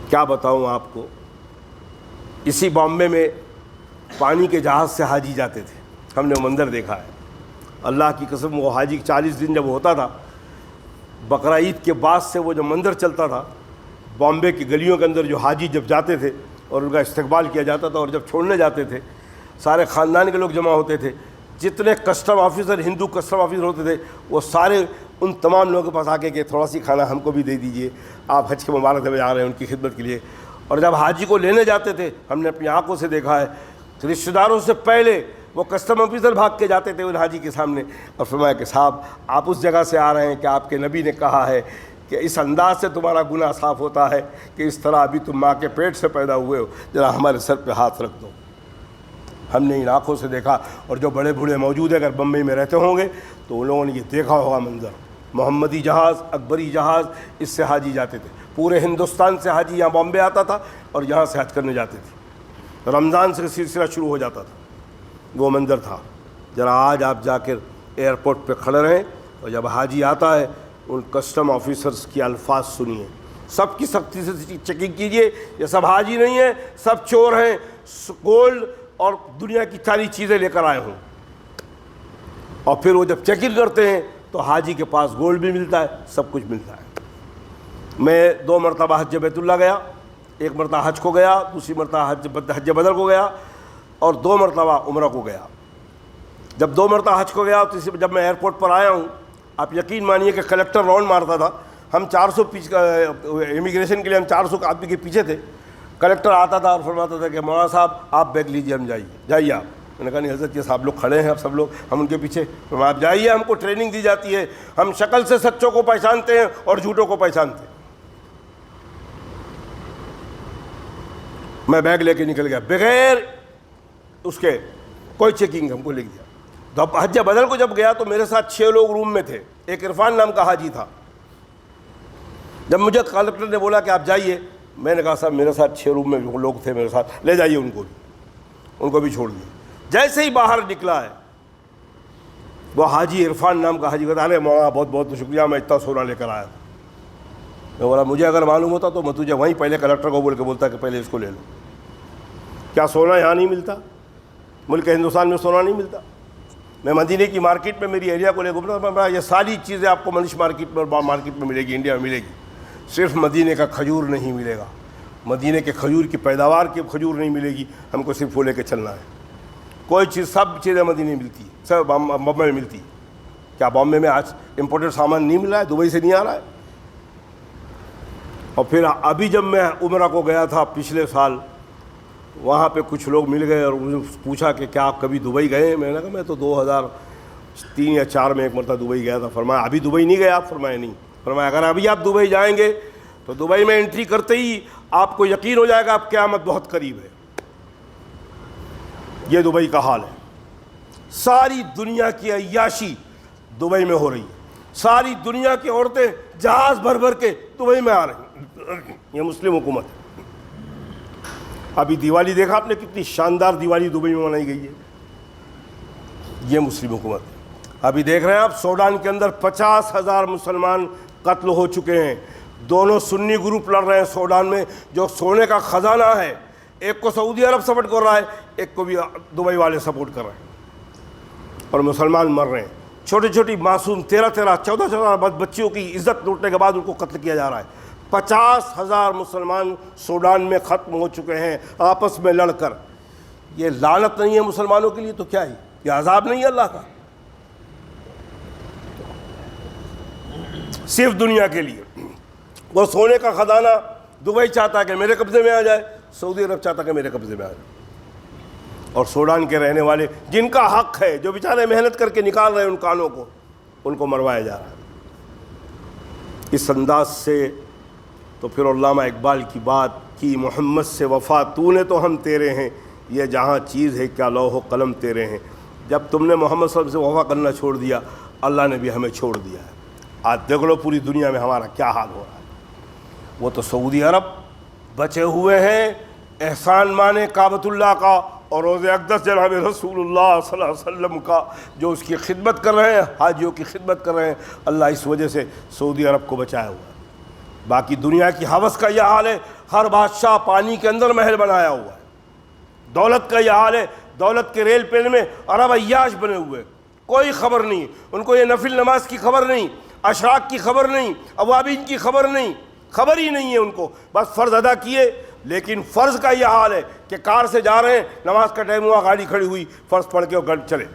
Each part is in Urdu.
کیا بتاؤں آپ کو، اسی بامبے میں پانی کے جہاز سے حاجی جاتے تھے، ہم نے وہ منظر دیکھا ہے۔ اللہ کی قسم، وہ حاجی 40 دن جب ہوتا تھا، بقرہ عید کے بعد سے وہ جو منظر چلتا تھا بامبے کی گلیوں کے اندر، جو حاجی جب جاتے تھے اور ان کا استقبال کیا جاتا تھا، اور جب چھوڑنے جاتے تھے سارے خاندان کے لوگ جمع ہوتے تھے، جتنے کسٹم آفیسر، ہندو کسٹم آفیسر ہوتے تھے، وہ سارے ان تمام لوگوں کے پاس آ کے کہ تھوڑا سی کھانا ہم کو بھی دے دیجئے، آپ حج کے مبارک میں آ رہے ہیں ان کی خدمت کے لیے۔ اور جب حاجی کو لینے جاتے تھے، ہم نے اپنی آنکھوں سے دیکھا ہے، رشتہ داروں سے پہلے وہ کسٹم آفیسر بھاگ کے جاتے تھے ان حاجی کے سامنے اور فرمایا کہ صاحب آپ اس جگہ سے آ رہے ہیں کہ آپ کے نبی نے کہا ہے کہ اس انداز سے تمہارا گناہ صاف ہوتا ہے کہ اس طرح ابھی تم ماں کے پیٹ سے پیدا ہوئے ہو، ذرا ہمارے سر پہ ہاتھ رکھ دو۔ ہم نے ان آنکھوں سے دیکھا، اور جو بڑے بوڑھے موجود ہیں اگر بمبئی میں رہتے ہوں گے تو ان لوگوں نے یہ دیکھا ہوگا منظر، محمدی جہاز، اکبری جہاز، اس سے حاجی جاتے تھے، پورے ہندوستان سے حاجی یہاں بامبے آتا تھا اور یہاں سے حج کرنے جاتے تھے، رمضان سے سلسلہ شروع ہو جاتا تھا۔ وہ منظر تھا۔ ذرا آج آپ جا کر ایئرپورٹ پہ کھڑے رہیں اور جب حاجی آتا ہے ان کسٹم آفیسرز کی الفاظ سنیے، سب کی سختی سے چیکنگ کیجئے، یہ سب حاجی نہیں ہیں، سب چور ہیں، گولڈ اور دنیا کی ساری چیزیں لے کر آئے ہوں۔ اور پھر وہ جب چیکنگ کرتے ہیں تو حاجی کے پاس گولڈ بھی ملتا ہے، سب کچھ ملتا ہے۔ میں 2 مرتبہ حج بیت اللہ گیا، ایک مرتبہ حج کو گیا، دوسری مرتبہ حج بدر کو گیا، اور 2 مرتبہ عمرہ کو گیا۔ جب 2 مرتبہ حج کو گیا تو جب میں ایئرپورٹ پر آیا ہوں، آپ یقین مانیے کہ کلیکٹر راؤنڈ مارتا تھا، ہم 400 امیگریشن کے لیے ہم 400 آدمی کے پیچھے تھے، کلیکٹر آتا تھا اور فرماتا تھا کہ مولانا صاحب آپ بیگ لیجیے، ہم جائیے آپ۔ میں نے کہا نہیں حضرت، یہ صاحب لوگ کھڑے ہیں، اب سب لوگ ہم ان کے پیچھے، آپ جائیے، ہم کو ٹریننگ دی جاتی ہے، ہم شکل سے سچوں کو پہچانتے ہیں اور جھوٹوں کو پہچانتے ہیں۔ میں بیگ لے کے نکل گیا بغیر اس کے کوئی چیکنگ، ہم کو لکھ دیا۔ تو حج بدر کو جب گیا تو میرے ساتھ 6 لوگ روم میں تھے، ایک عرفان نام کا حاجی تھا۔ جب مجھے کلکٹر نے بولا کہ آپ جائیے، میں نے کہا صاحب میرے ساتھ 6 روم میں لوگ تھے میرے ساتھ، لے جائیے ان کو بھی چھوڑ دیا۔ جیسے ہی باہر نکلا ہے وہ حاجی عرفان نام کا حاجی کہتا ہے مولانا بہت بہت شکریہ، میں اتنا سونا لے کر آیا تھا۔ میں بولا مجھے اگر معلوم ہوتا تو میں تجھے وہیں پہلے کلکٹر کو بول کے بولتا کہ پہلے اس کو لے لو۔ کیا سونا یہاں نہیں ملتا؟ ملک ہندوستان میں سونا نہیں ملتا؟ میں مدینے کی مارکیٹ میں میری ایریا کو لے گھومتا، یہ ساری چیزیں آپ کو منش مارکیٹ میں ملے گی، انڈیا میں ملے گی، صرف مدینے کا کھجور نہیں ملے گا، مدینے کے کھجور کی پیداوار کی کھجور نہیں ملے گی، ہم کو صرف وہ لے کے چلنا ہے۔ کوئی چیز، سب چیزیں مدینے میں ملتی ہے، سب بامبے میں ملتی ہے۔ کیا بامبے میں آج امپورٹڈ سامان نہیں مل رہا ہے؟ دبئی سے نہیں آ رہا ہے؟ اور پھر ابھی جب میں عمرہ کو گیا تھا پچھلے سال، وہاں پہ کچھ لوگ مل گئے اور مجھے پوچھا کہ کیا آپ کبھی دبئی گئے ہیں؟ میں نے کہا میں تو 2003 یا 4 میں ایک مرتبہ دبئی گیا تھا۔ فرمایا ابھی دبئی نہیں گئے آپ؟ فرمایا نہیں۔ فرمایا اگر ابھی آپ دبئی جائیں گے تو دبئی میں انٹری کرتے ہی آپ کو یقین ہو جائے گا آپ قیامت بہت قریب ہے۔ یہ دبئی کا حال ہے۔ ساری دنیا کی عیاشی دبئی میں ہو رہی ہے، ساری دنیا کی عورتیں جہاز بھر بھر کے دبئی میں آ رہی ہیں۔ یہ مسلم حکومت ہے۔ ابھی دیوالی دیکھا آپ نے، کتنی شاندار دیوالی دبئی میں منائی گئی ہے، یہ مسلم حکومت ہے۔ ابھی دیکھ رہے ہیں آپ سوڈان کے اندر 50,000 مسلمان قتل ہو چکے ہیں، دونوں سنی گروپ لڑ رہے ہیں سوڈان میں، جو سونے کا خزانہ ہے، ایک کو سعودی عرب سپورٹ کر رہا ہے، ایک کو بھی دبئی والے سپورٹ کر رہے ہیں، اور مسلمان مر رہے ہیں۔ چھوٹی چھوٹی معصوم 13 14 بچیوں کی عزت لوٹنے کے بعد ان کو قتل کیا جا رہا ہے۔ 50,000 مسلمان سوڈان میں ختم ہو چکے ہیں آپس میں لڑ کر۔ یہ لعنت نہیں ہے مسلمانوں کے لیے تو کیا ہے؟ یہ عذاب نہیں ہے اللہ کا؟ صرف دنیا کے لیے۔ وہ سونے کا خزانہ دبئی چاہتا ہے کہ میرے قبضے میں آ جائے، سعودی عرب چاہتا ہے کہ میرے قبضے میں آ جائے، اور سوڈان کے رہنے والے جن کا حق ہے، جو بیچارے محنت کر کے نکال رہے ہیں ان کانوں کو، ان کو مروایا جا رہا ہے۔ اس انداز سے تو پھر علامہ اقبال کی بات کی، محمد سے وفا تو نے تو ہم تیرے ہیں، یہ جہاں چیز ہے کیا لوح و قلم تیرے ہیں۔ جب تم نے محمد صلی اللہ علیہ وسلم سے وفا کرنا چھوڑ دیا، اللہ نے بھی ہمیں چھوڑ دیا ہے۔ آج دیکھ لو پوری دنیا میں ہمارا کیا حال ہو رہا ہے۔ وہ تو سعودی عرب بچے ہوئے ہیں احسان مانے کعبۃ اللہ کا اور روز اقدس جناب رسول اللہ صلی اللہ علیہ وسلم کا، جو اس کی خدمت کر رہے ہیں، حاجیوں کی خدمت کر رہے ہیں۔ اللہ اس وجہ سے سعودی عرب کو بچایا ہوا ہے۔ باقی دنیا کی ہوس کا یہ حال ہے، ہر بادشاہ پانی کے اندر محل بنایا ہوا ہے۔ دولت کا یہ حال ہے، دولت کے ریل پین میں عرب عیاش بنے ہوئے، کوئی خبر نہیں ان کو، یہ نفل نماز کی خبر نہیں، اشراق کی خبر نہیں، اوابین کی خبر نہیں، خبر ہی نہیں ہے ان کو، بس فرض ادا کیے۔ لیکن فرض کا یہ حال ہے کہ کار سے جا رہے ہیں، نماز کا ٹائم ہوا، گاڑی کھڑی ہوئی، فرض پڑھ کے اور گھر چلے۔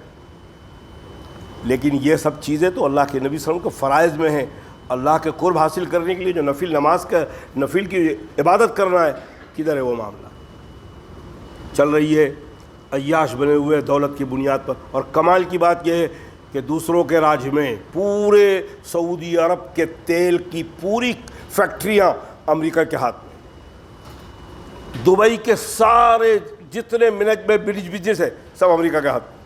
لیکن یہ سب چیزیں تو اللہ کے نبی صلی اللہ علیہ وسلم کے فرائض میں ہیں۔ اللہ کے قرب حاصل کرنے کے لیے جو نفل نماز کا، نفل کی عبادت کرنا ہے، کدھر ہے وہ معاملہ؟ چل رہی ہے عیاش بنے ہوئے دولت کی بنیاد پر۔ اور کمال کی بات یہ ہے کہ دوسروں کے راج میں پورے سعودی عرب کے تیل کی پوری فیکٹریاں امریکہ کے ہاتھ میں، دبئی کے سارے جتنے مینجمنٹ برج بزنس ہے سب امریکہ کے ہاتھ میں۔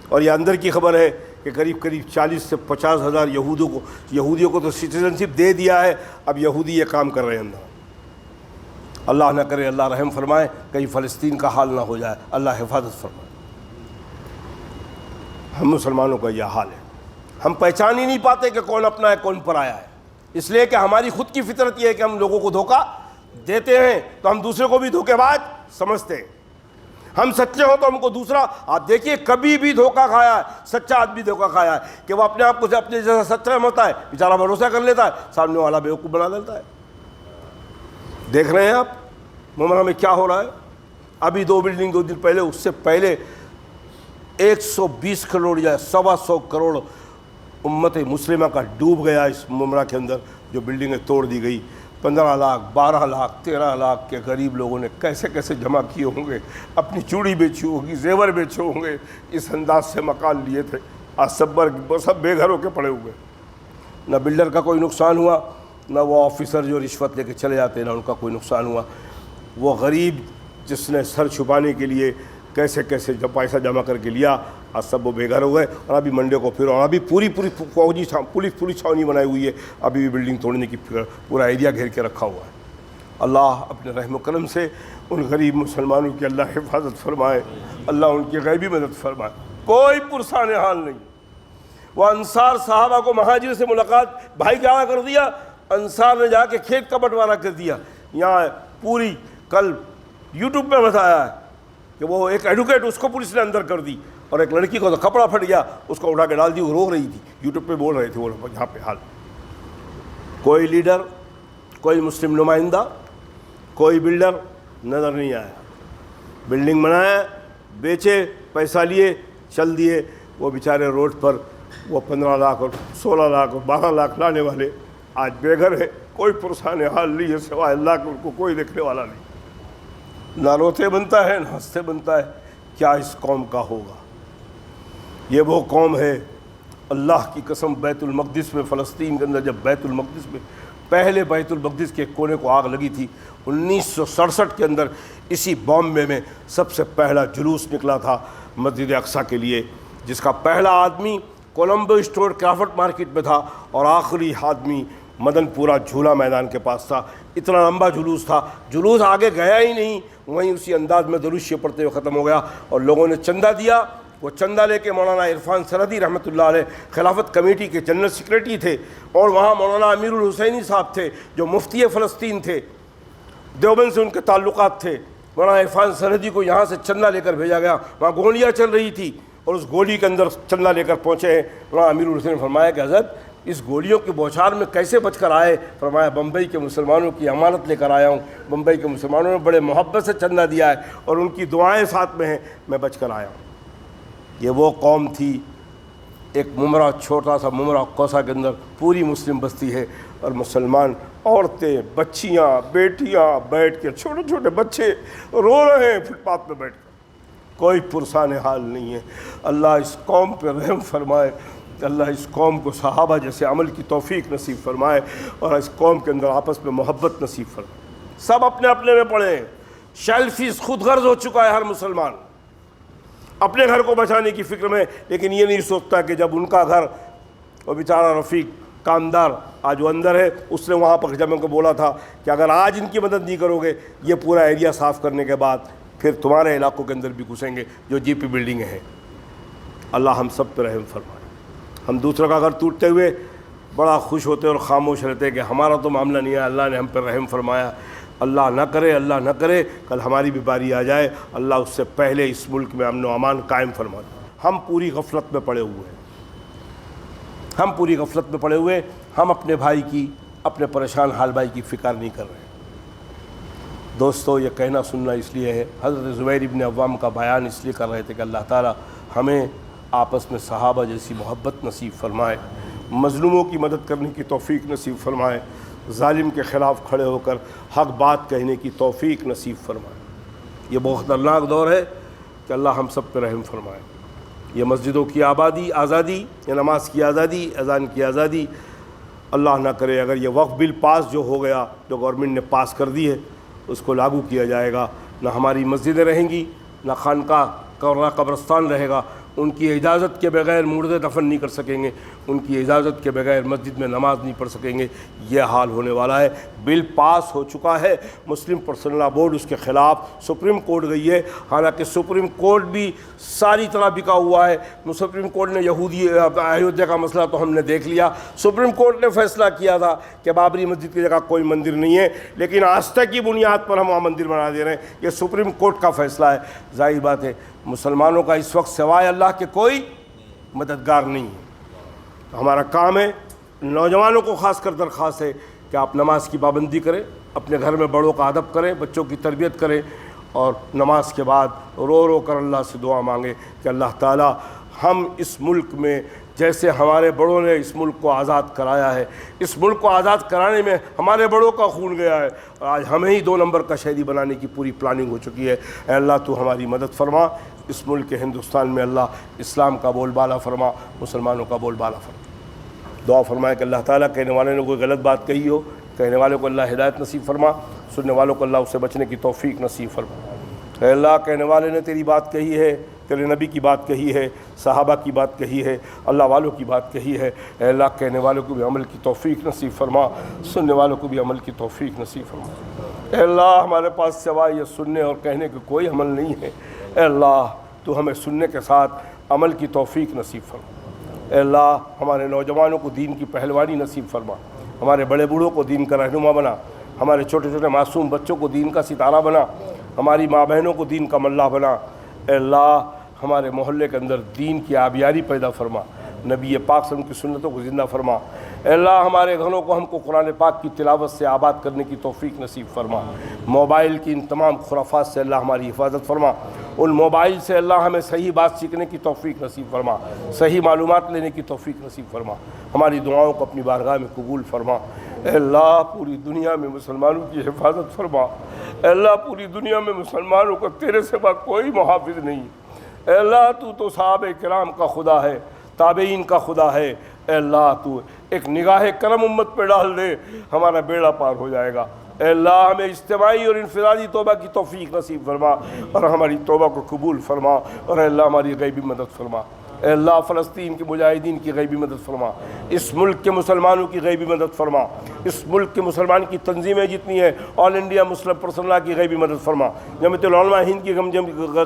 اور یہ اندر کی خبر ہے کہ قریب 40 سے 50 ہزار یہودیوں کو تو سٹیزن شپ دے دیا ہے، اب یہودی یہ کام کر رہے ہیں اندر۔ اللہ نہ کرے، اللہ رحم فرمائے، کہیں فلسطین کا حال نہ ہو جائے، اللہ حفاظت فرمائے۔ ہم مسلمانوں کا یہ حال ہے، ہم پہچان ہی نہیں پاتے کہ کون اپنا ہے کون پرایا ہے، اس لیے کہ ہماری خود کی فطرت یہ ہے کہ ہم لوگوں کو دھوکہ دیتے ہیں تو ہم دوسرے کو بھی دھوکے باز سمجھتے ہیں۔ ہم سچے ہوں تو ہم کو دوسرا، آپ دیکھیے کبھی بھی دھوکہ کھایا ہے سچا آدمی، دھوکہ کھایا ہے کہ وہ اپنے آپ کو اپنے جیسا سچا ہوتا ہے، بیچارہ بھروسہ کر لیتا ہے، سامنے والا بیوقوف بنا دیتا ہے۔ دیکھ رہے ہیں آپ ممبئی میں کیا ہو رہا ہے؟ ابھی 2 بلڈنگ 2 دن پہلے، اس سے پہلے 120 کروڑ یا 125 کروڑ امت مسلمہ کا ڈوب گیا اس ممبئی کے اندر، جو بلڈنگیں توڑ دی گئی۔ 15 لاکھ 12 لاکھ 13 لاکھ کے غریب لوگوں نے کیسے کیسے جمع کیے ہوں گے، اپنی چوڑی بیچی ہوگی، زیور بیچے ہوں گے، اس انداز سے مکان لیے تھے، آج سب بے گھر ہو کے پڑے ہوئے۔ نہ بلڈر کا کوئی نقصان ہوا، نہ وہ آفیسر جو رشوت لے کے چلے جاتے ہیں، نہ ان کا کوئی نقصان ہوا۔ وہ غریب جس نے سر چھپانے کے لیے کیسے کیسے پیسہ جمع کر کے لیا، آج سب وہ بے گھر ہو گئے۔ اور ابھی منڈے کو پھر، اور ابھی پوری فوجی پولیس چھاونی بنائی ہوئی ہے، ابھی بھی بلڈنگ توڑنے کی پورا ایریا گھیر کے رکھا ہوا ہے۔ اللہ اپنے رحم و کرم سے ان غریب مسلمانوں کی اللہ حفاظت فرمائے، اللہ ان کی غیبی مدد فرمائے۔ کوئی پرسان حال نہیں۔ وہ انصار صحابہ کو مہاجر سے ملاقات، بھائی کیا کر دیا، انصار نے جا کے کھیت کا بٹوارا کر دیا۔ یہاں پوری کل یوٹیوب پہ بتایا ہے کہ وہ ایک ایڈوکیٹ، اس کو پولیس نے اندر کر دی، اور ایک لڑکی کو تو کپڑا پھٹ گیا، اس کو اٹھا کے ڈال دی، وہ رو رہی تھی، یوٹیوب پہ بول رہے تھے وہ لوگ یہاں پہ حال۔ کوئی لیڈر، کوئی مسلم نمائندہ، کوئی بلڈر نظر نہیں آیا۔ بلڈنگ بنایا، بیچے، پیسہ لیے، چل دیے۔ وہ بیچارے روڈ پر وہ 15 لاکھ اور 16 لاکھ اور 12 لاکھ لانے والے آج بے گھر ہے، کوئی پرسان حال نہیں ہے سوائے اللہ کے، ان کو کوئی دیکھنے والا نہیں۔ نہ روتے بنتا ہے نہ ہنستے بنتا ہے۔ کیا اس قوم کا ہوگا؟ یہ وہ قوم ہے، اللہ کی قسم، بیت المقدس میں، فلسطین کے اندر جب بیت المقدس میں پہلے بیت المقدس کے کونے کو آگ لگی تھی 1967 کے اندر، اسی بامبے میں سب سے پہلا جلوس نکلا تھا مسجد اقصیٰ کے لیے، جس کا پہلا آدمی کولمبو اسٹور کرافٹ مارکیٹ میں تھا، اور آخری آدمی مدن پورہ جھولا میدان کے پاس تھا۔ اتنا لمبا جلوس تھا، جلوس آگے گیا ہی نہیں، وہیں اسی انداز میں درود شریف پڑھتے ہوئے ختم ہو گیا۔ اور لوگوں نے چندہ دیا، وہ چندہ لے کے مولانا عرفان سرحدی رحمۃ اللہ علیہ خلافت کمیٹی کے جنرل سیکریٹری تھے، اور وہاں مولانا امیر الحسینی صاحب تھے جو مفتی فلسطین تھے، دیوبند سے ان کے تعلقات تھے۔ مولانا عرفان سرحدی کو یہاں سے چندہ لے کر بھیجا گیا، وہاں گولیاں چل رہی تھی، اور اس گولی کے اندر چندہ لے کر پہنچے ہیں۔ مولانا امیر الحسین نے فرمایا کہ حضرت اس گولیوں کی بوچھار میں کیسے بچ کر آئے؟ فرمایا بمبئی کے مسلمانوں کی امانت لے کر آیا ہوں، بمبئی کے مسلمانوں نے بڑے محبت سے چندہ دیا ہے، اور ان کی دعائیں ساتھ میں ہیں، میں بچ کر آیا ہوں۔ یہ وہ قوم تھی، ایک ممرہ، چھوٹا سا ممرہ کوسہ کے اندر پوری مسلم بستی ہے، اور مسلمان عورتیں، بچیاں، بیٹیاں بیٹھ کے، چھوٹے چھوٹے بچے رو رہے ہیں فٹ پاتھ پہ بیٹھ کر، کوئی پرسان حال نہیں ہے۔ اللہ اس قوم پہ رحم فرمائے، اللہ اس قوم کو صحابہ جیسے عمل کی توفیق نصیب فرمائے، اور اس قوم کے اندر آپس میں محبت نصیب فرمائے۔ سب اپنے اپنے میں پڑے ہیں، شیلفیز خود غرض ہو چکا ہے ہر مسلمان، اپنے گھر کو بچانے کی فکر میں، لیکن یہ نہیں سوچتا کہ جب ان کا گھر، وہ بیچارہ رفیق کامدار آج وہ اندر ہے، اس نے وہاں پر جب ان کو بولا تھا کہ اگر آج ان کی مدد نہیں کرو گے، یہ پورا ایریا صاف کرنے کے بعد پھر تمہارے علاقوں کے اندر بھی گھسیں گے جو جی پی بلڈنگیں ہیں۔ اللہ ہم سب پہ رحم فرمائے۔ ہم دوسروں کا گھر ٹوٹتے ہوئے بڑا خوش ہوتے اور خاموش رہتے کہ ہمارا تو معاملہ نہیں ہے، اللہ نے ہم پر رحم فرمایا، اللہ نہ کرے کل ہماری بھی باری آ جائے، اللہ اس سے پہلے اس ملک میں امن و امان قائم فرما دے۔ ہم پوری غفلت میں پڑے ہوئے ہیں، ہم اپنے بھائی کی، اپنے پریشان حال بھائی کی فکر نہیں کر رہے۔ دوستو یہ کہنا سننا اس لیے ہے، حضرت زبیر ابن عوام کا بیان اس لیے کر رہے تھے کہ اللہ تعالیٰ ہمیں آپس میں صحابہ جیسی محبت نصیب فرمائے، مظلوموں کی مدد کرنے کی توفیق نصیب فرمائے، ظالم کے خلاف کھڑے ہو کر حق بات کہنے کی توفیق نصیب فرمائے۔ یہ بہت خطرناک دور ہے کہ اللہ ہم سب پہ رحم فرمائے۔ یہ مسجدوں کی آزادی، یہ نماز کی آزادی، اذان کی آزادی، اللہ نہ کرے اگر یہ وقف بل پاس جو ہو گیا، جو گورنمنٹ نے پاس کر دی ہے، اس کو لاگو کیا جائے گا، نہ ہماری مسجدیں رہیں گی، نہ خانقاہ نہ قبرستان رہے گا، ان کی اجازت کے بغیر مردے دفن نہیں کر سکیں گے، ان کی اجازت کے بغیر مسجد میں نماز نہیں پڑھ سکیں گے، یہ حال ہونے والا ہے۔ بل پاس ہو چکا ہے، مسلم پرسنل لاء بورڈ اس کے خلاف سپریم کورٹ گئی ہے، حالانکہ سپریم کورٹ بھی ساری طرح بکا ہوا ہے۔ سپریم کورٹ نے یہودی ایودھیا کا مسئلہ تو ہم نے دیکھ لیا، سپریم کورٹ نے فیصلہ کیا تھا کہ بابری مسجد کی جگہ کوئی مندر نہیں ہے، لیکن آستھا کی بنیاد پر ہم وہاں مندر بنا دے رہے ہیں، یہ سپریم کورٹ کا فیصلہ ہے۔ ظاہر بات ہے مسلمانوں کا اس وقت سوائے اللہ کے کوئی مددگار نہیں ہے۔ ہمارا کام ہے، نوجوانوں کو خاص کر درخواست ہے کہ آپ نماز کی پابندی کریں، اپنے گھر میں بڑوں کا ادب کریں، بچوں کی تربیت کریں، اور نماز کے بعد رو کر اللہ سے دعا مانگیں کہ اللہ تعالیٰ ہم اس ملک میں جیسے ہمارے بڑوں نے اس ملک کو آزاد کرایا ہے، اس ملک کو آزاد کرانے میں ہمارے بڑوں کا خون گیا ہے، اور آج ہمیں ہی 2 نمبر کا شہری بنانے کی پوری پلاننگ ہو چکی ہے۔ اے اللہ تو ہماری مدد فرما، اس ملک کے ہندوستان میں اللہ اسلام کا بول بالا فرما، مسلمانوں کا بول بالا فرما۔ دعا فرمائے کہ اللہ تعالیٰ کہنے والے نے کوئی غلط بات کہی ہو، کہنے والوں کو اللہ ہدایت نصیب فرما، سننے والوں کو اللہ اسے بچنے کی توفیق نصیب فرما۔ اے اللہ کہنے والے نے تیری بات کہی ہے، تیرے نبی کی بات کہی ہے، صحابہ کی بات کہی ہے، اللہ والوں کی بات کہی ہے، اے اللہ کہنے والوں کو بھی عمل کی توفیق نصیب فرما، سننے والوں کو بھی عمل کی توفیق نصیب فرما۔ اے اللہ ہمارے پاس سوائے یہ سننے اور کہنے کا کوئی عمل نہیں ہے، اے اللہ تو ہمیں سننے کے ساتھ عمل کی توفیق نصیب فرما۔ اے اللہ ہمارے نوجوانوں کو دین کی پہلوانی نصیب فرما، ہمارے بڑے بوڑھوں کو دین کا رہنما بنا، ہمارے چھوٹے چھوٹے معصوم بچوں کو دین کا ستارہ بنا، ہماری ماں بہنوں کو دین کا ملا بنا۔ اے اللہ ہمارے محلے کے اندر دین کی آبیاری پیدا فرما، نبی پاک صلی اللہ علیہ وسلم کی سنتوں کو زندہ فرما۔ اے اللہ ہمارے گھروں کو ہم کو قرآن پاک کی تلاوت سے آباد کرنے کی توفیق نصیب فرما، موبائل کی ان تمام خرافات سے اللہ ہماری حفاظت فرما، ان موبائل سے اللہ ہمیں صحیح بات سیکھنے کی توفیق نصیب فرما، صحیح معلومات لینے کی توفیق نصیب فرما، ہماری دعاؤں کو اپنی بارگاہ میں قبول فرما۔ اے اللہ پوری دنیا میں مسلمانوں کی حفاظت فرما، اے اللہ پوری دنیا میں مسلمانوں کو تیرے سوا کوئی محافظ نہیں، اے اللہ تو صحابہ کرام کا خدا ہے، تابعین کا خدا ہے، اے اللہ تو ایک نگاہ کرم امت پہ ڈال دے، ہمارا بیڑا پار ہو جائے گا۔ اے اللہ ہمیں اجتماعی اور انفرادی توبہ کی توفیق نصیب فرما، اور ہماری توبہ کو قبول فرما، اور اے اللہ ہماری غیبی مدد فرما۔ اے اللہ فلسطین کے مجاہدین کی غیبی مدد فرما، اس ملک کے مسلمانوں کی غیبی مدد فرما، اس ملک کے مسلمان کی تنظیمیں جتنی ہیں، آل انڈیا مسلم پرسنل لاء کی غیبی مدد فرما، جمعیت العلماء ہند کی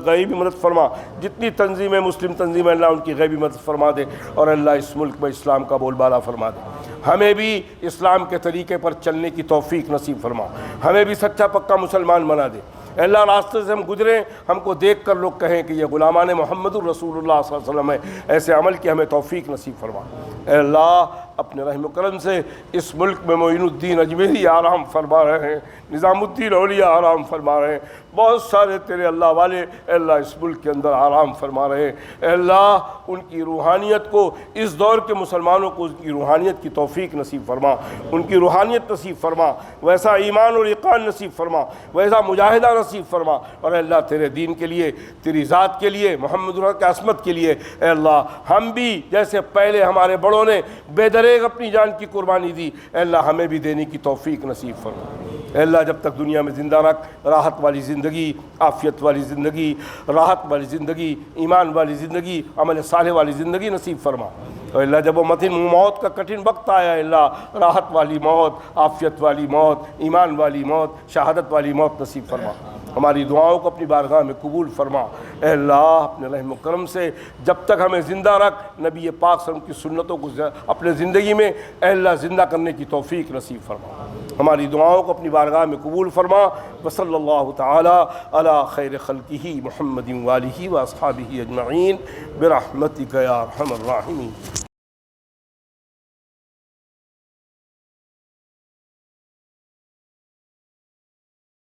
غیبی مدد فرما، جتنی تنظیمیں مسلم تنظیمیں اللہ ان کی غیبی مدد فرما دے، اور اللہ اس ملک میں اسلام کا بول بالا فرما دے، ہمیں بھی اسلام کے طریقے پر چلنے کی توفیق نصیب فرما، ہمیں بھی سچا پکا مسلمان بنا دے۔ اے اللہ راستے سے ہم گزریں، ہم کو دیکھ کر لوگ کہیں کہ یہ غلامان محمد الرسول اللہ صلی اللہ علیہ وسلم ہے، ایسے عمل کی ہمیں توفیق نصیب فرما۔ اے اللہ اپنے رحم و کرم سے اس ملک میں معین الدین اجمیری آرام فرما رہے ہیں، نظام الدین اولیاء آرام فرما رہے ہیں، بہت سارے تیرے اللہ والے اے اللہ اس ملک کے اندر آرام فرما رہے ہیں۔ اے اللہ ان کی روحانیت کو، اس دور کے مسلمانوں کو ان کی روحانیت کی توفیق نصیب فرما، ان کی روحانیت نصیب فرما، ویسا ایمان اور یقین نصیب فرما، ویسا مجاہدہ نصیب فرما، اور اے اللہ تیرے دین کے لیے، تیری ذات کے لیے، محمد کی عصمت کے لیے اے اللہ ہم بھی جیسے پہلے ہمارے بڑوں نے بے دریغ اپنی جان کی قربانی دی، اے اللہ ہمیں بھی دینے کی توفیق نصیب فرما۔ اے اللہ جب تک دنیا میں زندہ رکھ، راحت والی زندگی، عافیت والی زندگی، راحت والی زندگی، ایمان والی زندگی، عمل صالح والی زندگی نصیب فرما۔ اور اللہ جب وہ موت کا کٹھن وقت آیا، اللہ راحت والی موت، عافیت والی موت، ایمان والی موت، شہادت والی موت نصیب فرما۔ ہماری دعاؤں کو اپنی بارگاہ میں قبول فرما۔ اے اللہ اپنے رحم و کرم سے جب تک ہمیں زندہ رکھ، نبی پاک صلی اللہ علیہ وسلم کی سنتوں کو اپنے زندگی میں اے اللہ زندہ کرنے کی توفیق نصیب فرما۔ ہماری دعاؤں کو اپنی بارگاہ میں قبول فرما۔ وصلی اللہ تعالی علی خیر خلقہ محمد وآلہ واصحابہ اجمعین برحمتک یا ارحم الراحمین۔